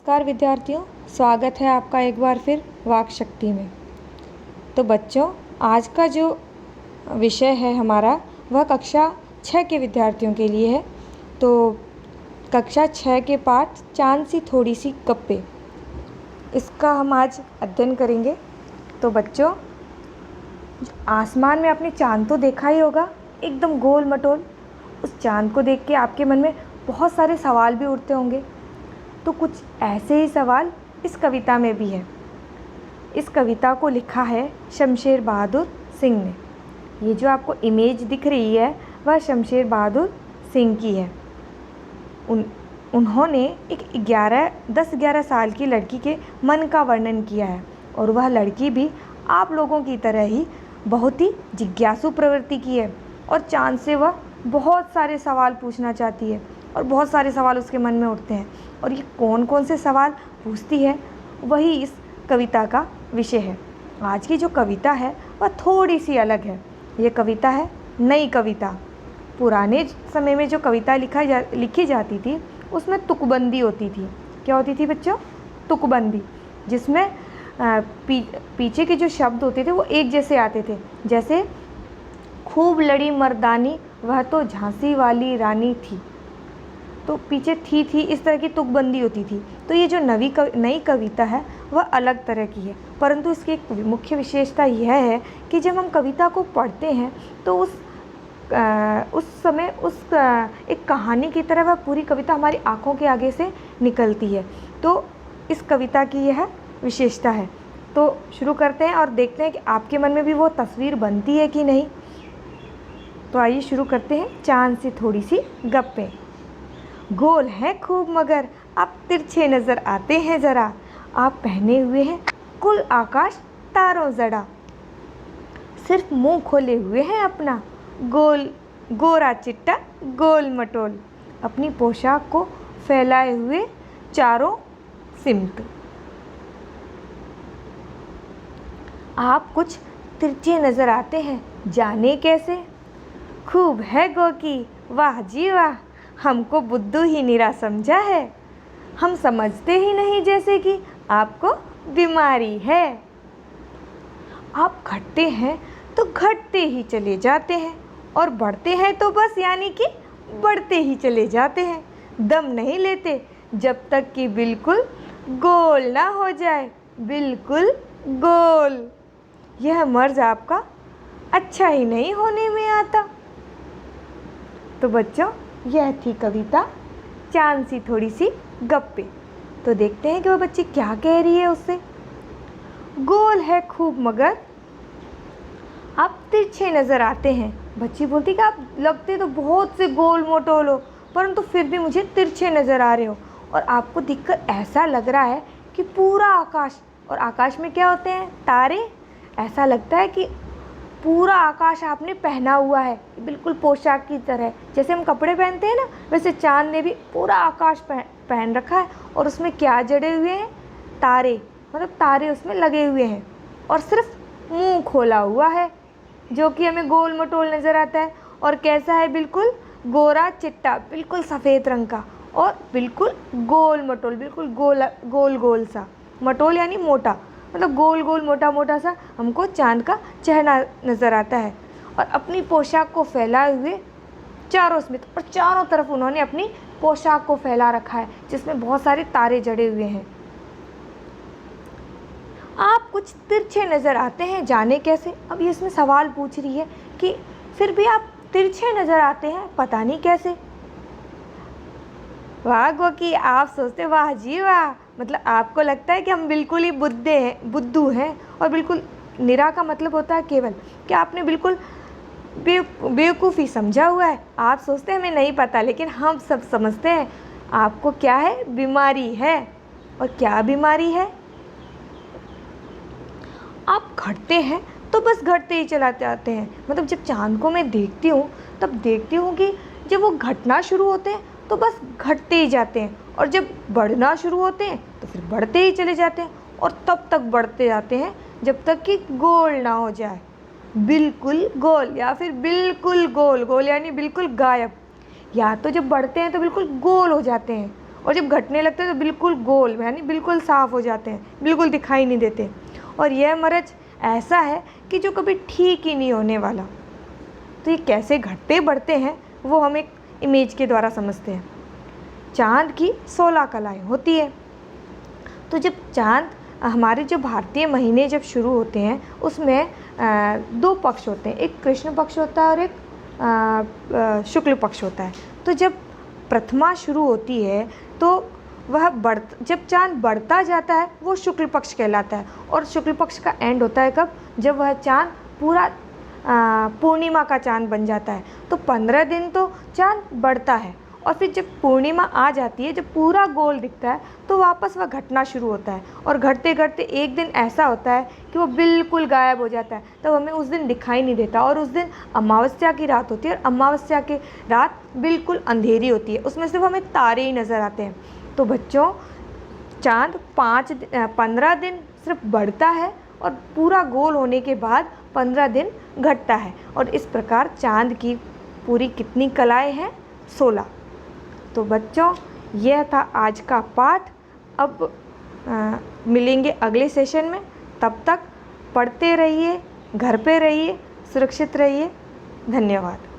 नमस्कार विद्यार्थियों, स्वागत है आपका एक बार फिर वाक शक्ति में। तो बच्चों, आज का जो विषय है हमारा वह कक्षा 6 के विद्यार्थियों के लिए है। तो कक्षा 6 के पाठ चांद सी थोड़ी सी गप्पे, इसका हम आज अध्ययन करेंगे। तो बच्चों, आसमान में आपने चांद तो देखा ही होगा, एकदम गोल मटोल। उस चांद को देख के आपके मन में बहुत सारे सवाल भी उठते होंगे। तो कुछ ऐसे ही सवाल इस कविता में भी है। इस कविता को लिखा है शमशेर बहादुर सिंह ने। ये जो आपको इमेज दिख रही है वह शमशेर बहादुर सिंह की है। उन्होंने एक 10-11 साल की लड़की के मन का वर्णन किया है, और वह लड़की भी आप लोगों की तरह ही बहुत ही जिज्ञासु प्रवृत्ति की है, और चाँद से वह बहुत सारे सवाल पूछना चाहती है, और बहुत सारे सवाल उसके मन में उठते हैं। और ये कौन कौन से सवाल पूछती है, वही इस कविता का विषय है। आज की जो कविता है वह थोड़ी सी अलग है। ये कविता है नई कविता। पुराने समय में जो कविता लिखी जाती थी उसमें तुकबंदी होती थी। क्या होती थी बच्चों? तुकबंदी, जिसमें पीछे के जो शब्द होते थे वो एक जैसे आते थे। जैसे खूब लड़ी मर्दानी, वह तो झांसी वाली रानी थी। तो पीछे थी इस तरह की तुकबंदी होती थी। तो ये जो नई कविता है वह अलग तरह की है, परंतु इसकी एक मुख्य विशेषता यह है कि जब हम कविता को पढ़ते हैं तो उस समय एक कहानी की तरह वह पूरी कविता हमारी आँखों के आगे से निकलती है। तो इस कविता की यह विशेषता है। तो शुरू करते हैं और देखते हैं कि आपके मन में भी वो तस्वीर बनती है कि नहीं। तो आइए शुरू करते हैं। चांद सी थोड़ी सी गप्पे। गोल है खूब मगर आप तिरछे नज़र आते हैं ज़रा, आप पहने हुए हैं कुल आकाश तारों जड़ा, सिर्फ मुंह खोले हुए हैं अपना गोरा चिट्टा गोल मटोल, अपनी पोशाक को फैलाए हुए चारों सिमत। आप कुछ तिरछे नज़र आते हैं, जाने कैसे, खूब है गो की वाह जी वाह, हमको बुद्धू ही निरा समझा है, हम समझते ही नहीं जैसे कि आपको बीमारी है। आप घटते हैं तो घटते ही चले जाते हैं, और बढ़ते हैं तो बस यानी कि बढ़ते ही चले जाते हैं, दम नहीं लेते जब तक कि बिल्कुल गोल ना हो जाए, बिल्कुल गोल। यह मर्ज आपका अच्छा ही नहीं होने में आता। तो बच्चों, यह थी कविता चांद सी थोड़ी सी गप्पे। तो देखते हैं कि वो बच्ची क्या कह रही है उससे। गोल है खूब मगर आप तिरछे नज़र आते हैं। बच्ची बोलती कि आप लगते तो बहुत से गोल मोटोल हो, परंतु फिर भी मुझे तिरछे नज़र आ रहे हो, और आपको दिखकर ऐसा लग रहा है कि पूरा आकाश, और आकाश में क्या होते हैं? तारे। ऐसा लगता है कि पूरा आकाश आपने पहना हुआ है, बिल्कुल पोशाक की तरह। जैसे हम कपड़े पहनते हैं ना, वैसे चांद ने भी पूरा आकाश पहन रखा है, और उसमें क्या जड़े हुए हैं? तारे। मतलब तारे उसमें लगे हुए हैं, और सिर्फ मुंह खोला हुआ है, जो कि हमें गोल मटोल नज़र आता है। और कैसा है? बिल्कुल गोरा चिट्टा, बिल्कुल सफ़ेद रंग का, और बिल्कुल गोल मटोल, बिल्कुल गोल गोल सा। मटोल यानी मोटा, मतलब गोल गोल मोटा मोटा सा हमको चांद का चेहरा नज़र आता है। और अपनी पोशाक को फैलाए हुए चारों स्मित, और चारों तरफ उन्होंने अपनी पोशाक को फैला रखा है, जिसमें बहुत सारे तारे जड़े हुए हैं। आप कुछ तिरछे नज़र आते हैं, जाने कैसे। अब ये इसमें सवाल पूछ रही है कि फिर भी आप तिरछे नज़र आते हैं, पता नहीं कैसे। वाह गो कि आप सोचते वाह जी वाह, मतलब आपको लगता है कि हम बिल्कुल ही बुद्धू हैं, और बिल्कुल निरा का मतलब होता है केवल, कि आपने बिल्कुल बेवकूफ़ी समझा हुआ है। आप सोचते हैं हमें नहीं पता, लेकिन हम सब समझते हैं। आपको क्या है? बीमारी है। और क्या बीमारी है? आप घटते हैं तो बस घटते ही चलाते आते हैं। मतलब जब चांद को मैं देखती हूँ तब देखती हूँ कि जब वो घटना शुरू होते हैं तो बस घटते ही जाते हैं, और जब बढ़ना शुरू होते हैं तो फिर बढ़ते ही चले जाते हैं, और तब तक बढ़ते जाते हैं जब तक कि गोल ना हो जाए, बिल्कुल गोल, या फिर बिल्कुल गोल। गोल यानी बिल्कुल गायब। या तो जब बढ़ते हैं तो बिल्कुल गोल हो जाते हैं, और जब घटने लगते हैं तो बिल्कुल गोल, यानी बिल्कुल साफ़ हो जाते हैं, बिल्कुल दिखाई नहीं देते। और यह मरज ऐसा है कि जो कभी ठीक ही नहीं होने वाला। तो ये कैसे घटते बढ़ते हैं वो हम एक इमेज के द्वारा समझते हैं। चाँद की 16 कलाएँ होती है। तो जब चाँद, हमारे जो भारतीय महीने जब शुरू होते हैं उसमें 2 पक्ष होते हैं, एक कृष्ण पक्ष होता है और एक शुक्ल पक्ष होता है। तो जब प्रथमा शुरू होती है तो वह जब चाँद बढ़ता जाता है वो शुक्ल पक्ष कहलाता है, और शुक्ल पक्ष का एंड होता है कब? जब वह चाँद पूरा पूर्णिमा का चाँद बन जाता है। तो 15 दिन तो चाँद बढ़ता है, और फिर जब पूर्णिमा आ जाती है, जब पूरा गोल दिखता है, तो वापस वह घटना शुरू होता है। और घटते घटते एक दिन ऐसा होता है कि वो बिल्कुल गायब हो जाता है, तब हमें उस दिन दिखाई नहीं देता। और उस दिन अमावस्या की रात होती है, और अमावस्या की रात बिल्कुल अंधेरी होती है, उसमें सिर्फ हमें तारे ही नज़र आते हैं। तो बच्चों, चाँद 15 दिन सिर्फ बढ़ता है, और पूरा गोल होने के बाद 15 दिन घटता है। और इस प्रकार चाँद की पूरी कितनी कलाएँ हैं? 16। तो बच्चों, यह था आज का पाठ। अब मिलेंगे अगले सेशन में। तब तक पढ़ते रहिए, घर पे रहिए, सुरक्षित रहिए। धन्यवाद।